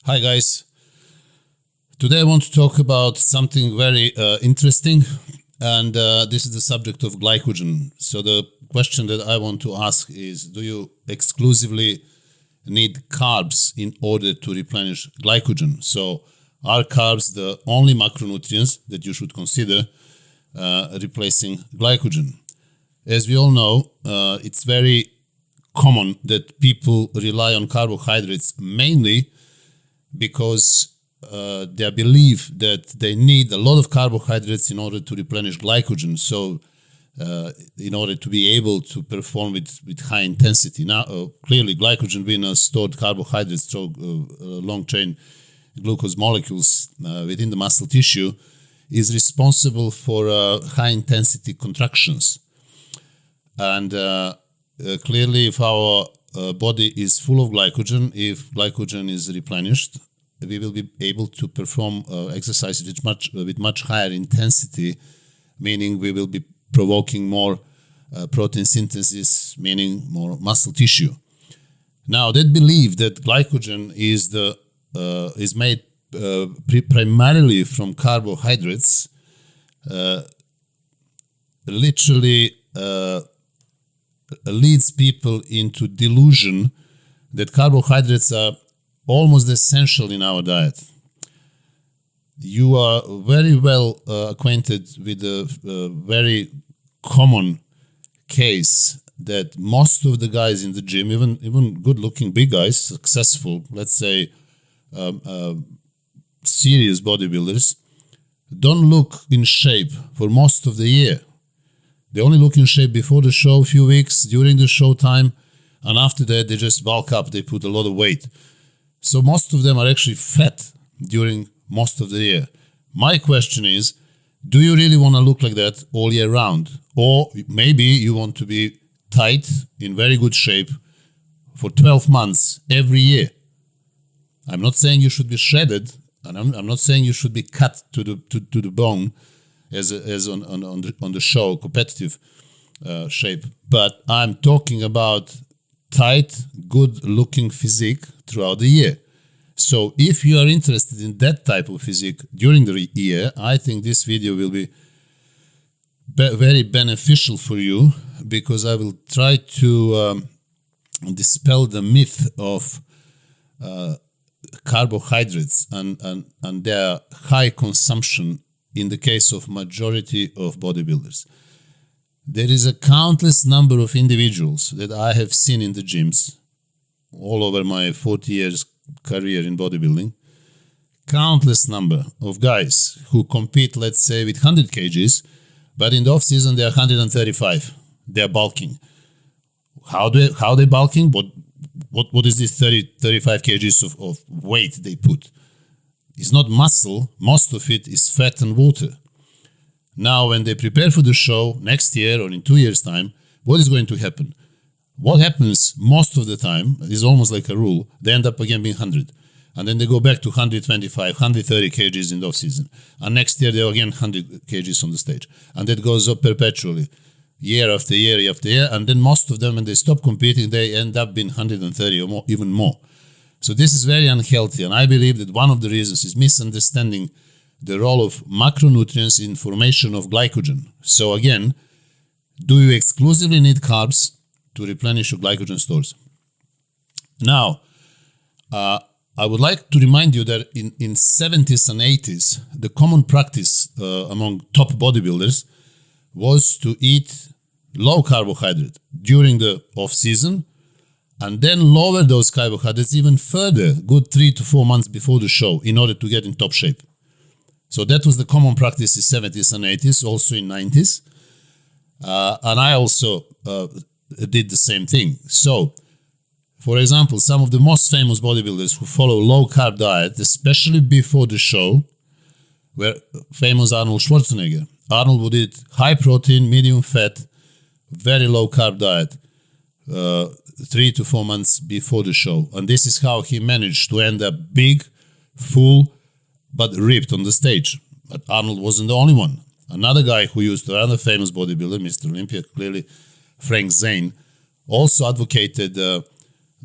Hi guys, today I want to talk about something very interesting, and this is the subject of glycogen. So the question that I want to ask is, do you exclusively need carbs in order to replenish glycogen? So are carbs the only macronutrients that you should consider replacing glycogen? As we all know, it's very common that people rely on carbohydrates mainly because they believe that they need a lot of carbohydrates in order to replenish glycogen. So in order to be able to perform with high intensity. Now, clearly glycogen being a stored carbohydrate through long chain glucose molecules within the muscle tissue is responsible for high intensity contractions. And clearly, if our body is full of glycogen, if glycogen is replenished, we will be able to perform exercises with much higher intensity, meaning we will be provoking more protein synthesis, meaning more muscle tissue. Now, that belief that glycogen is made primarily from carbohydrates literally leads people into delusion that carbohydrates are almost essential in our diet. You are very well acquainted with the very common case that most of the guys in the gym, even good-looking big guys, successful, let's say serious bodybuilders, don't look in shape for most of the year. They only look in shape before the show, a few weeks, during the show time, and after that they just bulk up, they put a lot of weight. So most of them are actually fat during most of the year. My question is, do you really want to look like that all year round? Or maybe you want to be tight, in very good shape, for 12 months, every year. I'm not saying you should be shredded, and I'm not saying you should be cut to the bone, as on the show, competitive shape. But I'm talking about tight, good-looking physique throughout the year. So if you are interested in that type of physique during the year, I think this video will be very beneficial for you, because I will try to dispel the myth of carbohydrates and their high consumption in the case of majority of bodybuilders. There is a countless number of individuals that I have seen in the gyms all over my 40 years career in bodybuilding. Countless number of guys who compete, let's say, with 100 kgs, but in the off season they are 135. They are bulking. How they bulking? What is this 35 kgs of weight they put? It's not muscle, most of it is fat and water. Now, when they prepare for the show next year or in 2 years' time, what is going to happen? What happens most of the time is almost like a rule. They end up again being 100. And then they go back to 125, 130 kgs in the off-season. And next year, they're again 100 kgs on the stage. And that goes up perpetually, year after year after year. And then most of them, when they stop competing, they end up being 130 or more, even more. So this is very unhealthy, and I believe that one of the reasons is misunderstanding the role of macronutrients in formation of glycogen. So again, do you exclusively need carbs to replenish your glycogen stores? Now, I would like to remind you that in 70s and 80s, the common practice among top bodybuilders was to eat low carbohydrate during the off-season, and then lower those carbohydrates even further, good 3 to 4 months before the show, in order to get in top shape. So that was the common practice in 70s and 80s, also in 90s. And I also did the same thing. So, for example, some of the most famous bodybuilders who follow low-carb diet, especially before the show, were famous Arnold Schwarzenegger. Arnold would eat high protein, medium fat, very low-carb diet. 3 to 4 months before the show. And this is how he managed to end up big, full, but ripped on the stage. But Arnold wasn't the only one. Another guy who used to, another famous bodybuilder, Mr. Olympia, clearly Frank Zane, also advocated a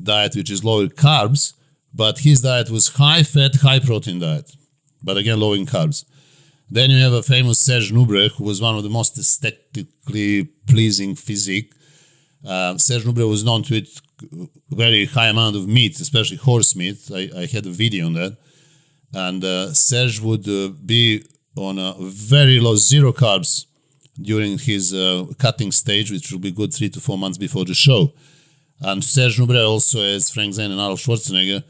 diet which is lower carbs, But his diet was high fat, high protein diet, but again low in carbs. Then you have a famous Serge Nubret, who was one of the most aesthetically pleasing physique. Serge Nubret was known to eat very high amount of meat, especially horse meat. I had a video on that. And Serge would be on a very low, zero carbs during his cutting stage, which will be good 3 to 4 months before the show. And Serge Nubret also, as Frank Zane and Arnold Schwarzenegger,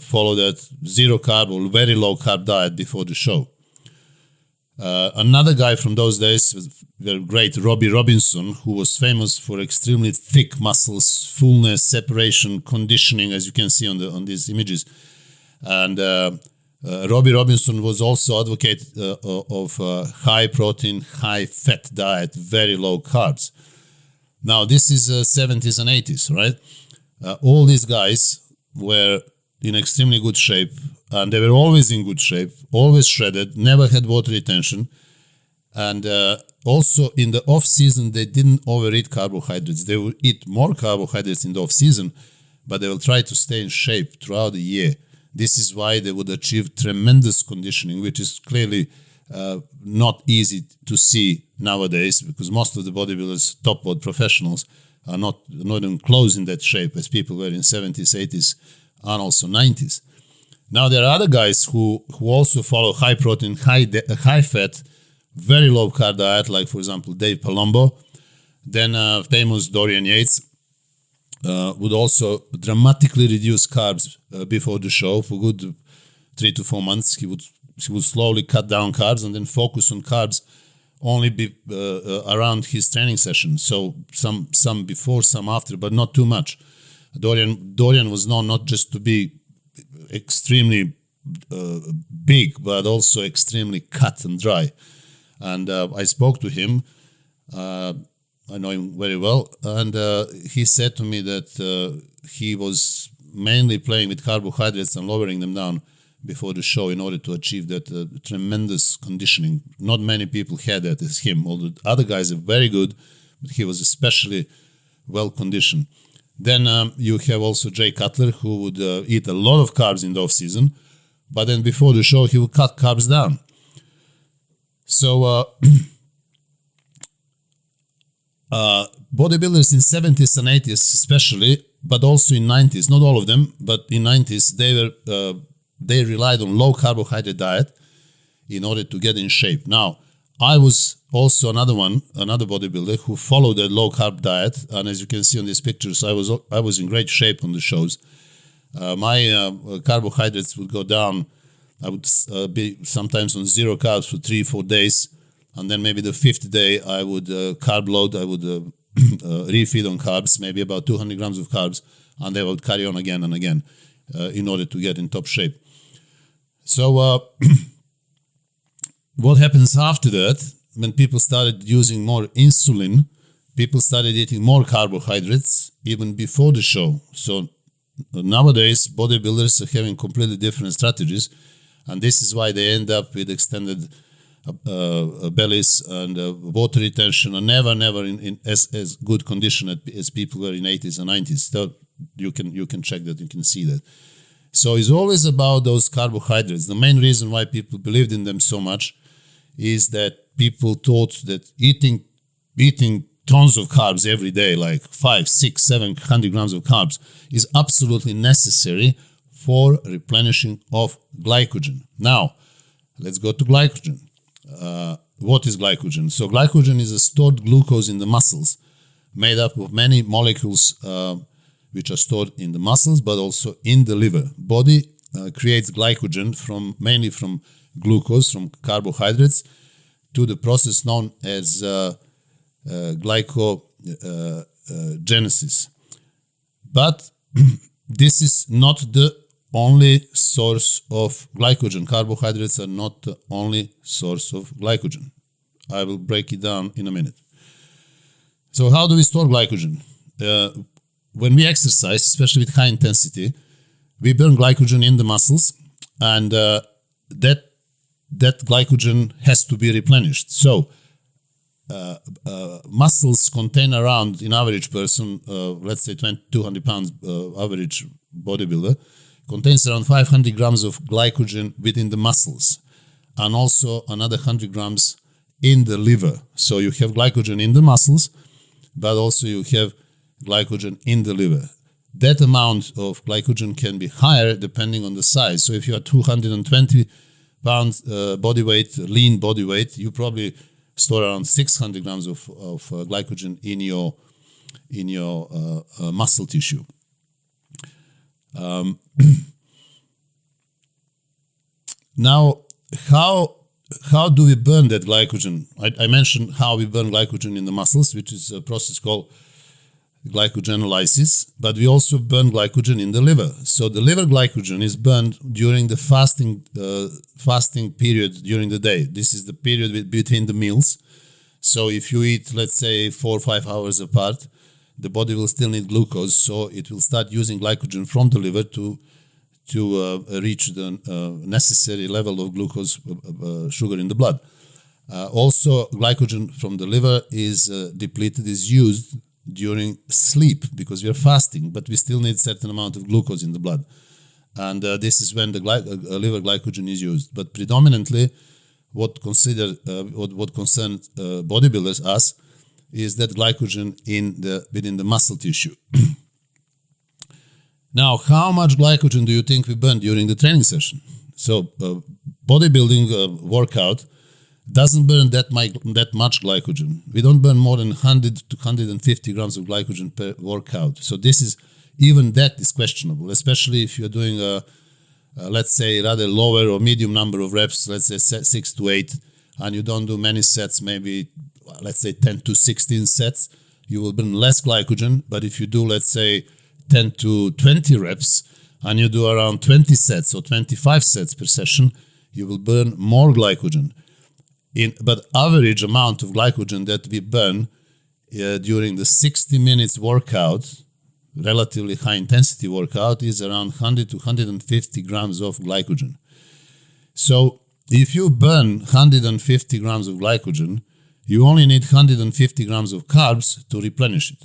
followed that zero carb or very low carb diet before the show. Another guy from those days was the great Robbie Robinson, who was famous for extremely thick muscles, fullness, separation, conditioning, as you can see on these images. And Robbie Robinson was also advocate of high protein, high fat diet, very low carbs. Now, this is 70s and 80s, right? All these guys were in extremely good shape, and they were always in good shape, always shredded, never had water retention. And also in the off-season, they didn't overeat carbohydrates. They would eat more carbohydrates in the off-season, but they will try to stay in shape throughout the year. This is why they would achieve tremendous conditioning, which is clearly not easy to see nowadays, because most of the bodybuilders, top world professionals, are not even close in that shape as people were in 70s, 80s, and also 90s. Now there are other guys who also follow high protein, high fat, very low carb diet, like for example Dave Palumbo. Then famous Dorian Yates would also dramatically reduce carbs before the show for good 3 to 4 months. He would slowly cut down carbs and then focus on carbs only around his training session. So some before, some after, but not too much. Dorian was known not just to be extremely big, but also extremely cut and dry. And I spoke to him. I know him very well. And he said to me that he was mainly playing with carbohydrates and lowering them down before the show in order to achieve that tremendous conditioning. Not many people had that as him. All the other guys are very good, but he was especially well conditioned. Then you have also Jay Cutler, who would eat a lot of carbs in the off-season, but then before the show, he would cut carbs down. So bodybuilders in 70s and 80s especially, but also in 90s, not all of them, but in 90s, they relied on low carbohydrate diet in order to get in shape. Now, I was also another bodybuilder who followed a low carb diet, and as you can see on these pictures, I was in great shape on the shows. My carbohydrates would go down. I would be sometimes on zero carbs for 3-4 days, and then maybe the 5th day I would carb load. I would refeed on carbs, maybe about 200 grams of carbs, and then I would carry on again and again in order to get in top shape. So what happens after that, when people started using more insulin, people started eating more carbohydrates even before the show. So nowadays, bodybuilders are having completely different strategies, and this is why they end up with extended bellies and water retention, and never in as good condition as people were in 80s and 90s. So you can check that, you can see that. So it's always about those carbohydrates. The main reason why people believed in them so much is that people thought that eating tons of carbs every day, like 500, 600, 700 grams of carbs, is absolutely necessary for replenishing of glycogen. Now, let's go to glycogen. What is glycogen? So glycogen is a stored glucose in the muscles, made up of many molecules which are stored in the muscles, but also in the liver. Body creates glycogen mainly from glucose, from carbohydrates, to the process known as glycogenesis. But this is not the only source of glycogen. Carbohydrates are not the only source of glycogen. I will break it down in a minute. So how do we store glycogen? When we exercise, especially with high intensity, we burn glycogen in the muscles, and that glycogen has to be replenished. So muscles contain around, in average person, let's say 200 pounds average bodybuilder, contains around 500 grams of glycogen within the muscles, and also another 100 grams in the liver. So you have glycogen in the muscles, but also you have glycogen in the liver. That amount of glycogen can be higher depending on the size. So if you are 220 pounds body weight, lean body weight, you probably store around 600 grams of glycogen in your muscle tissue. Now, how do we burn that glycogen? I mentioned how we burn glycogen in the muscles, which is a process called glycogenolysis, but we also burn glycogen in the liver. So the liver glycogen is burned during the fasting period during the day. This is the period between the meals. So if you eat, let's say, 4 or 5 hours apart, the body will still need glucose, so it will start using glycogen from the liver to reach the necessary level of glucose sugar in the blood. Also, glycogen from the liver is depleted, is used during sleep, because we are fasting, but we still need a certain amount of glucose in the blood. And this is when the liver glycogen is used. But predominantly, what concerns bodybuilders, us, is that glycogen within the muscle tissue. Now, how much glycogen do you think we burn during the training session? So, bodybuilding workout doesn't burn that much glycogen. We don't burn more than 100 to 150 grams of glycogen per workout. So even that is questionable, especially if you're doing let's say, rather lower or medium number of reps, let's say 6 to 8, and you don't do many sets, maybe, let's say 10 to 16 sets, you will burn less glycogen. But if you do, let's say, 10 to 20 reps, and you do around 20 sets or 25 sets per session, you will burn more glycogen. But average amount of glycogen that we burn during the 60 minutes workout, relatively high intensity workout, is around 100 to 150 grams of glycogen. So if you burn 150 grams of glycogen, you only need 150 grams of carbs to replenish it,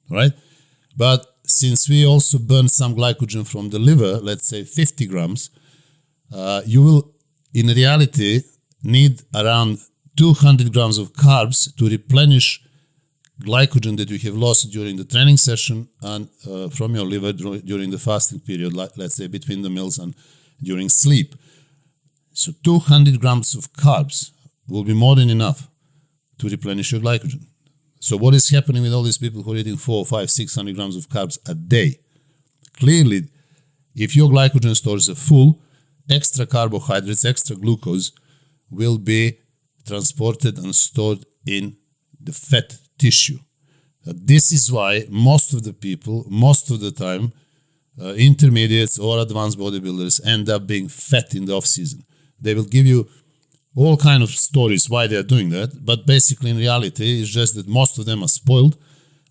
right? But since we also burn some glycogen from the liver, let's say 50 grams, you will, in reality, need around 200 grams of carbs to replenish glycogen that you have lost during the training session and from your liver during the fasting period, let's say between the meals and during sleep. So 200 grams of carbs will be more than enough to replenish your glycogen. So what is happening with all these people who are eating 400, 500, 600 grams of carbs a day? Clearly, if your glycogen stores are full, extra carbohydrates, extra glucose will be transported and stored in the fat tissue. This is why most of the people, most of the time, intermediates or advanced bodybuilders end up being fat in the off-season. They will give you all kind of stories why they are doing that, but basically in reality, it's just that most of them are spoiled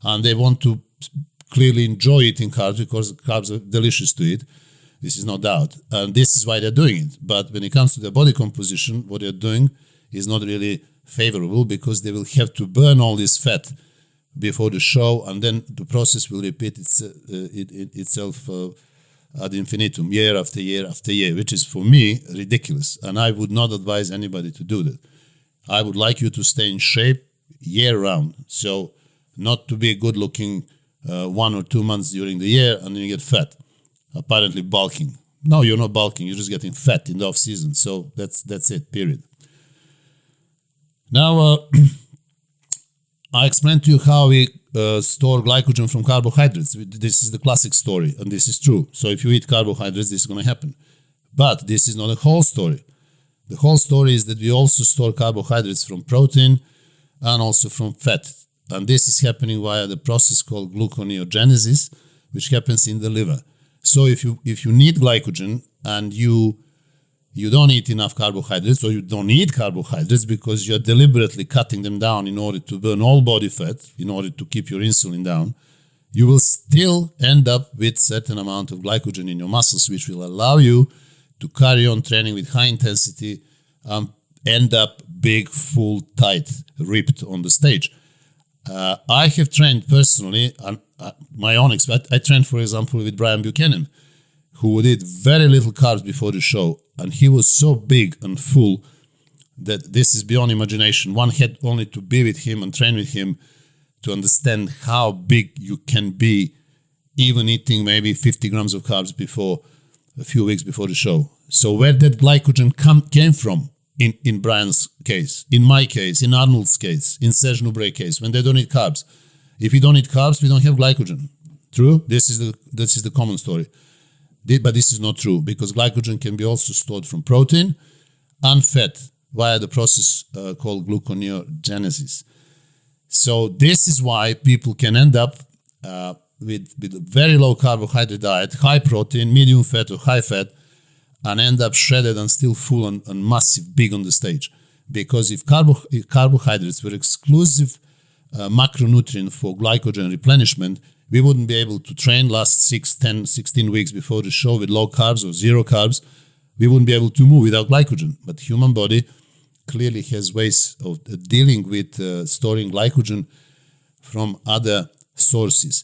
and they want to clearly enjoy eating carbs because carbs are delicious to eat. This is no doubt. And this is why they're doing it. But when it comes to their body composition, what they're doing is not really favorable because they will have to burn all this fat before the show, and then the process will repeat itself ad infinitum, year after year after year, which is for me ridiculous. And I would not advise anybody to do that. I would like you to stay in shape year round. So not to be good looking 1 or 2 months during the year and then you get fat, apparently bulking. No, you're not bulking. You're just getting fat in the off season. So that's it, period. Now, I explained to you how we store glycogen from carbohydrates. This is the classic story, and this is true. So if you eat carbohydrates, this is going to happen. But this is not the whole story. The whole story is that we also store carbohydrates from protein and also from fat. And this is happening via the process called gluconeogenesis, which happens in the liver. So if you need glycogen and you don't eat enough carbohydrates, or you don't eat carbohydrates because you're deliberately cutting them down in order to burn all body fat, in order to keep your insulin down, you will still end up with certain amount of glycogen in your muscles, which will allow you to carry on training with high intensity, end up big, full, tight, ripped on the stage. I have trained personally, and my own expert. I trained, for example, with Brian Buchanan, who did very little carbs before the show, and he was so big and full that this is beyond imagination. One had only to be with him and train with him to understand how big you can be, even eating maybe 50 grams of carbs before a few weeks before the show. So where that glycogen came from in Brian's case, in my case, in Arnold's case, in Serge Nubret's case, when they don't eat carbs. If we don't eat carbs, we don't have glycogen. True? This is the common story. But this is not true, because glycogen can be also stored from protein and fat via the process called gluconeogenesis. So this is why people can end up with a very low carbohydrate diet, high protein, medium fat or high fat, and end up shredded and still full and massive, big on the stage. Because if carbohydrates were exclusive macronutrient for glycogen replenishment, we wouldn't be able to train last 6, 10, 16 weeks before the show with low carbs or zero carbs. We wouldn't be able to move without glycogen. But human body clearly has ways of dealing with storing glycogen from other sources.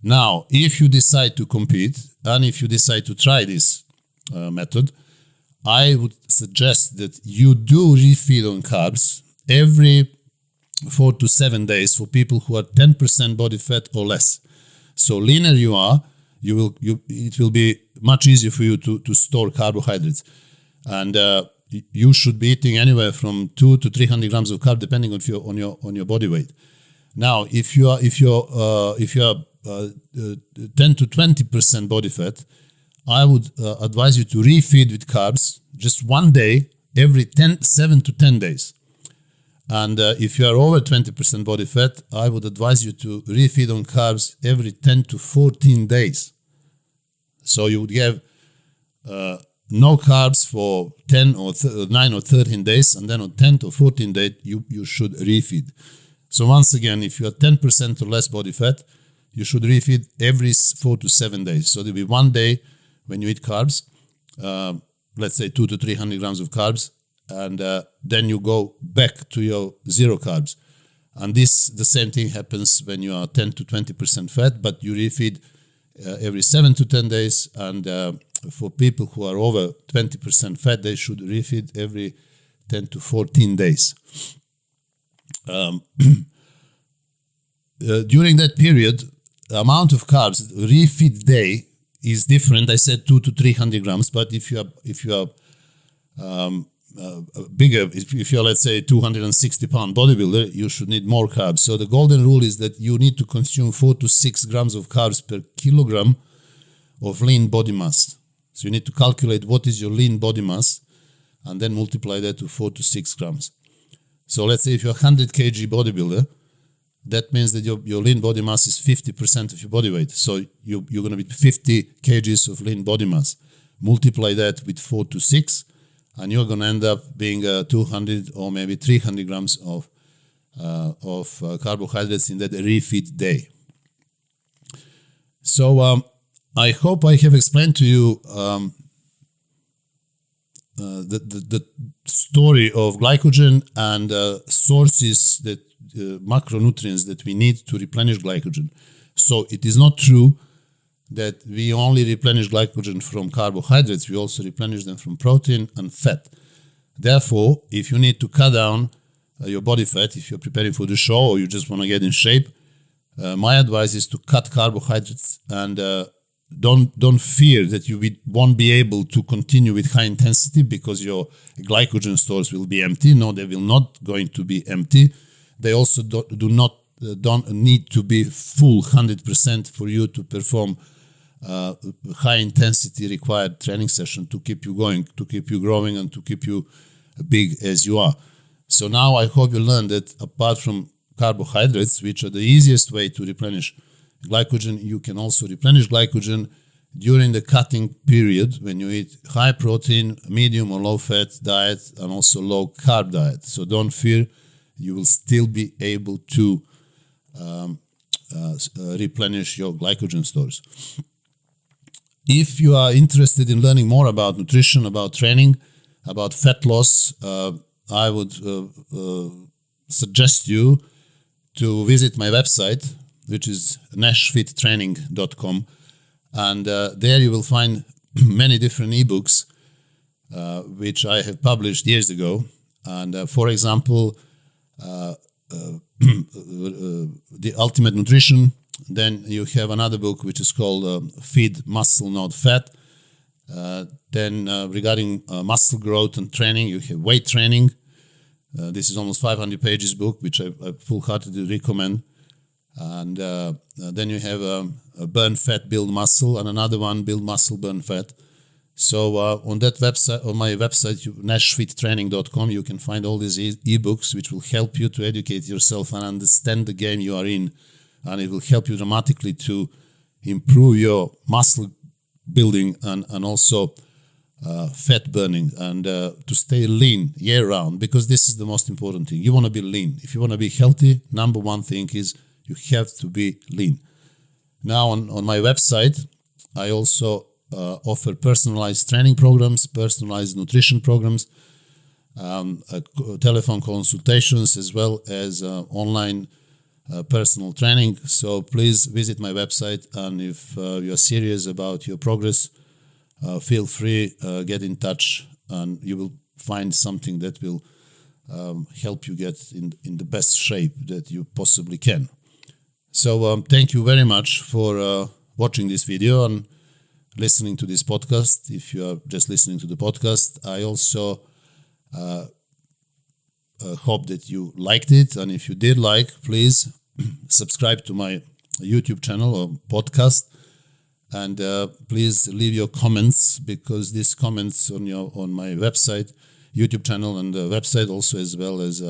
Now, if you decide to compete and if you decide to try this method, I would suggest that you do refeed on carbs every 4 to 7 days for people who are 10% body fat or less. So leaner you are, it will be much easier for you to store carbohydrates. And you should be eating anywhere from 200 to 300 grams of carb, depending on your body weight. Now, if you are 10 to 20% body fat, I would advise you to refeed with carbs just one day every 7 to 10 days. And if you are over 20% body fat, I would advise you to refeed on carbs every 10 to 14 days. So you would have no carbs for 10 or 9 or 13 days, and then on 10 to 14 days, you should refeed. So once again, if you are 10% or less body fat, you should refeed every 4 to 7 days. So there will be one day when you eat carbs, let's say 200 to 300 grams of carbs, and then you go back to your zero carbs. And the same thing happens when you are 10 to 20% fat, but you refeed every 7 to 10 days. And for people who are over 20% fat, they should refeed every 10 to 14 days. During that period, the amount of carbs, refeed day, is different. I said 200 to 300 grams, but if you are bigger, if you're, let's say, 260-pound bodybuilder, you should need more carbs. So the golden rule is that you need to consume 4 to 6 grams of carbs per kilogram of lean body mass. So you need to calculate what is your lean body mass and then multiply that to 4 to 6 grams. So let's say if you're a 100 kg bodybuilder, that means that your lean body mass is 50% of your body weight. So you're going to be 50 kgs of lean body mass. Multiply that with 4 to 6, and you're going to end up being 200 or maybe 300 grams of carbohydrates in that refeed day. So I hope I have explained to you the story of glycogen and sources that macronutrients that we need to replenish glycogen. So it is not true that we only replenish glycogen from carbohydrates, we also replenish them from protein and fat. Therefore, if you need to cut down your body fat, if you're preparing for the show or you just want to get in shape, my advice is to cut carbohydrates and don't fear that you won't be able to continue with high intensity because your glycogen stores will be empty. No, they will not going to be empty. They also don't need to be full 100% for you to perform high intensity required training session to keep you going, to keep you growing, and to keep you big as you are. So now I hope you learned that apart from carbohydrates, which are the easiest way to replenish glycogen, you can also replenish glycogen during the cutting period when you eat high protein, medium or low fat diet, and also low carb diet. So don't fear, you will still be able to replenish your glycogen stores. If you are interested in learning more about nutrition, about training, about fat loss, I would suggest you to visit my website, which is nashfittraining.com, and there you will find many different ebooks which I have published years ago. And for example, the Ultimate Nutrition. Then you have another book which is called Feed Muscle Not Fat. Then regarding muscle growth and training, you have weight training. This is almost 500 pages book, which I full-heartedly recommend. And then you have Burn Fat, Build Muscle, and another one, Build Muscle, Burn Fat. So on that website, on my website, nashfittraining.com, you can find all these ebooks which will help you to educate yourself and understand the game you are in, and it will help you dramatically to improve your muscle building and also fat burning, and to stay lean year round, because this is the most important thing. You want to be lean. If you want to be healthy, number one thing is you have to be lean. Now on my website, I also offer personalized training programs, personalized nutrition programs, telephone consultations, as well as online personal training. So please visit my website, and if you're serious about your progress, feel free, get in touch, and you will find something that will help you get in the best shape that you possibly can. So thank you very much for watching this video and listening to this podcast. If you are just listening to the podcast, I also hope that you liked it, and if you did like, please subscribe to my YouTube channel or podcast, and please leave your comments, because these comments on my website, YouTube channel, and the website also, as well as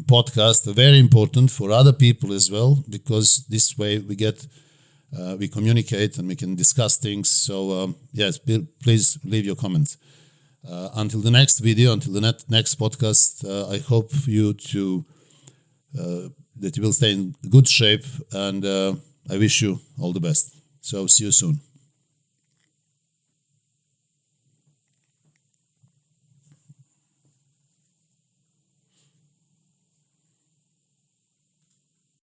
podcast, are very important for other people as well, because this way we communicate and we can discuss things. So yes, please leave your comments. Until the next video, until the next podcast, I hope that you will stay in good shape, and I wish you all the best. So see you soon.